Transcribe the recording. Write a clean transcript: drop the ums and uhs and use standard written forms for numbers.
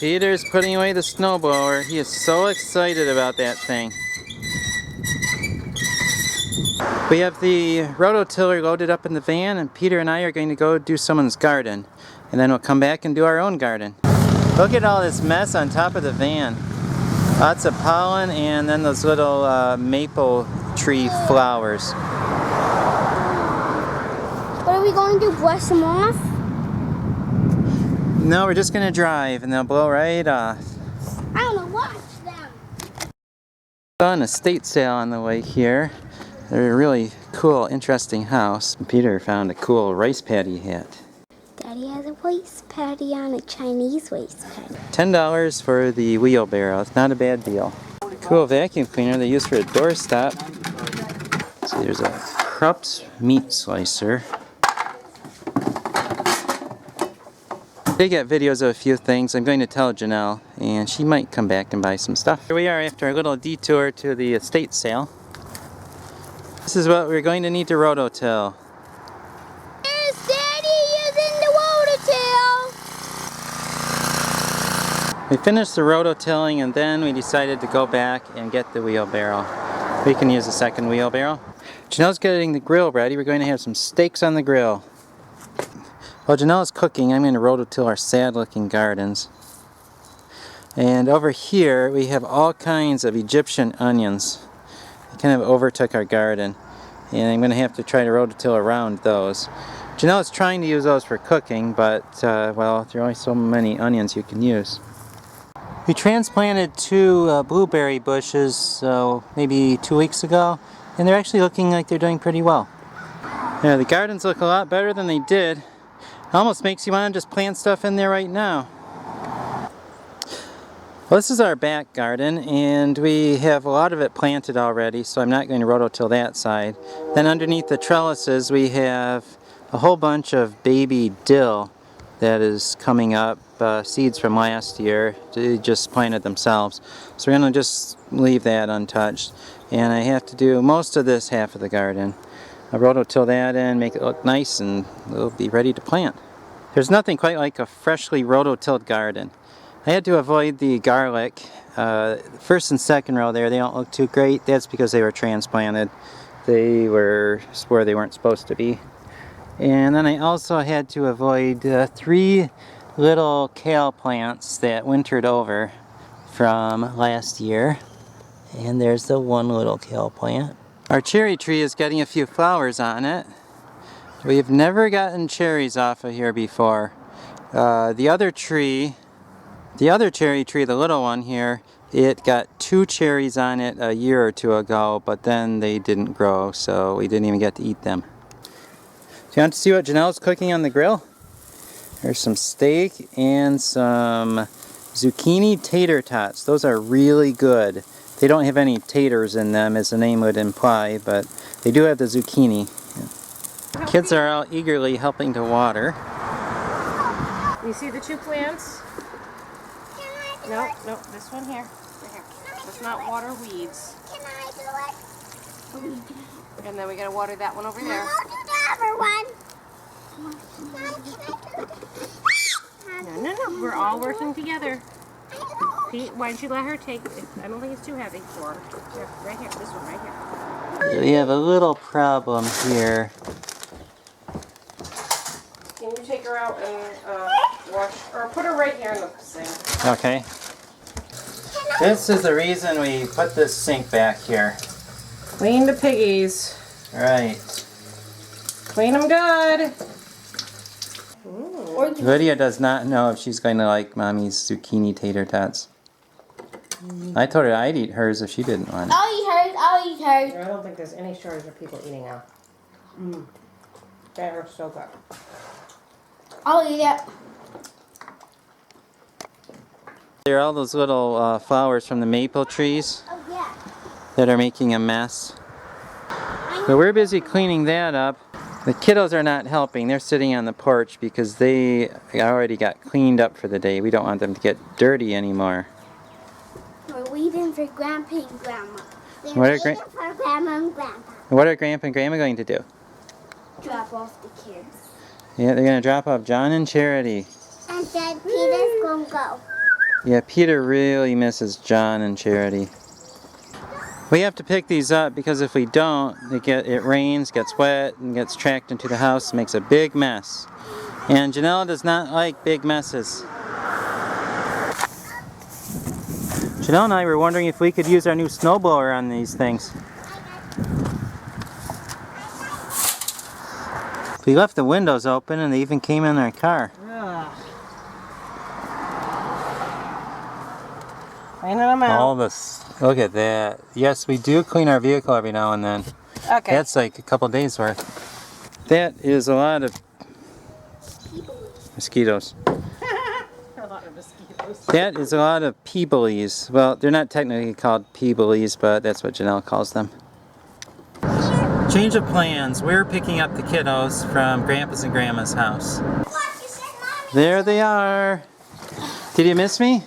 Peter's putting away the snowblower. He is so excited about that thing. We have the rototiller loaded up in the van, and Peter and I are going to go do someone's garden. And then we'll come back and do our own garden. Look at all this mess on top of the van. Lots of pollen and then those little maple tree flowers. What are we going to do, brush them off? No, we're just going to drive and they'll blow right off. I don't know, watch them. Saw an estate sale on the way here. They're a really cool, interesting house. Peter found a cool rice paddy hat. Daddy has a waist patty on, a Chinese waist patty. $10 for the wheelbarrow. It's not a bad deal. Cool vacuum cleaner they use for a doorstop. See, there's a Krupp's meat slicer. They got videos of a few things. I'm going to tell Janelle, and she might come back and buy some stuff. Here we are after a little detour to the estate sale. This is what we're going to need to rototill. Yes, Daddy using the rototill. We finished the rototilling and then we decided to go back and get the wheelbarrow. We can use a second wheelbarrow. Janelle's getting the grill ready. We're going to have some steaks on the grill. While Janelle's cooking, I'm going to rototill our sad-looking gardens. And over here we have all kinds of Egyptian onions. They kind of overtook our garden. And I'm going to have to try to rototill around those. Janelle's trying to use those for cooking, but well, there are only so many onions you can use. We transplanted 2 blueberry bushes maybe 2 weeks ago, and they're actually looking like they're doing pretty well. Yeah, the gardens look a lot better than they did. It almost makes you want to just plant stuff in there right now. Well, this is our back garden, and we have a lot of it planted already, so I'm not going to rototill that side. Then underneath the trellises we have a whole bunch of baby dill that is coming up, seeds from last year. They just planted themselves. So we're going to just leave that untouched. And I have to do most of this half of the garden. I'll rototill that in, make it look nice, and it'll be ready to plant. There's nothing quite like a freshly rototilled garden. I had to avoid the garlic. First and second row there, they don't look too great. That's because they were transplanted. They were where they weren't supposed to be. And then I also had to avoid 3 little kale plants that wintered over from last year. And there's the one little kale plant. Our cherry tree is getting a few flowers on it. We've never gotten cherries off of here before. The other cherry tree, the little one here, it got 2 cherries on it a year or 2 ago, but then they didn't grow, so we didn't even get to eat them. Do you want to see what Janelle's cooking on the grill? There's some steak and some zucchini tater tots. Those are really good. They don't have any taters in them, as the name would imply, but they do have the zucchini. Kids are all eagerly helping to water. You see the 2 plants? No, this one here. Right here. Let's not water weeds. Can I do it? And then we gotta water that one over there. I'll do the other one. No. We're all working together. Pete, why don't you let her take it? I don't think it's too heavy for her. Here, right here. This one right here. We have a little problem here. Can you take her out and wash, or put her right here in the sink? Okay. This is the reason we put this sink back here. Clean the piggies. Right. Clean them good. Lydia does not know if she's going to like Mommy's zucchini tater tots. I told her I'd eat hers if she didn't want it. I'll eat hers. I don't think there's any shortage of people eating them. They are so good. I'll eat it. There are all those little flowers from the maple trees Oh, yeah. that are making a mess. So we're busy cleaning that up. The kiddos are not helping. They're sitting on the porch because they already got cleaned up for the day. We don't want them to get dirty anymore. We're waiting for Grandpa and Grandma. We're What are waiting for Grandma and Grandpa. What are Grandpa and Grandma going to do? Drop off the kids. Yeah, they're going to drop off John and Charity. And then Peter's going to go. Yeah, Peter really misses John and Charity. We have to pick these up because if we don't, it rains, gets wet, and gets tracked into the house, makes a big mess. And Janelle does not like big messes. Janelle and I were wondering if we could use our new snowblower on these things. We left the windows open and they even came in our car. Cleaning them out. All this, look at that. Yes, we do clean our vehicle every now and then. Okay. That's like a couple days worth. That is a lot of mosquitoes. A lot of mosquitoes. That is a lot of peeblies. Well, they're not technically called peeblies, but that's what Janelle calls them. Change of plans. We're picking up the kiddos from Grandpa's and Grandma's house. There they are. Did you miss me?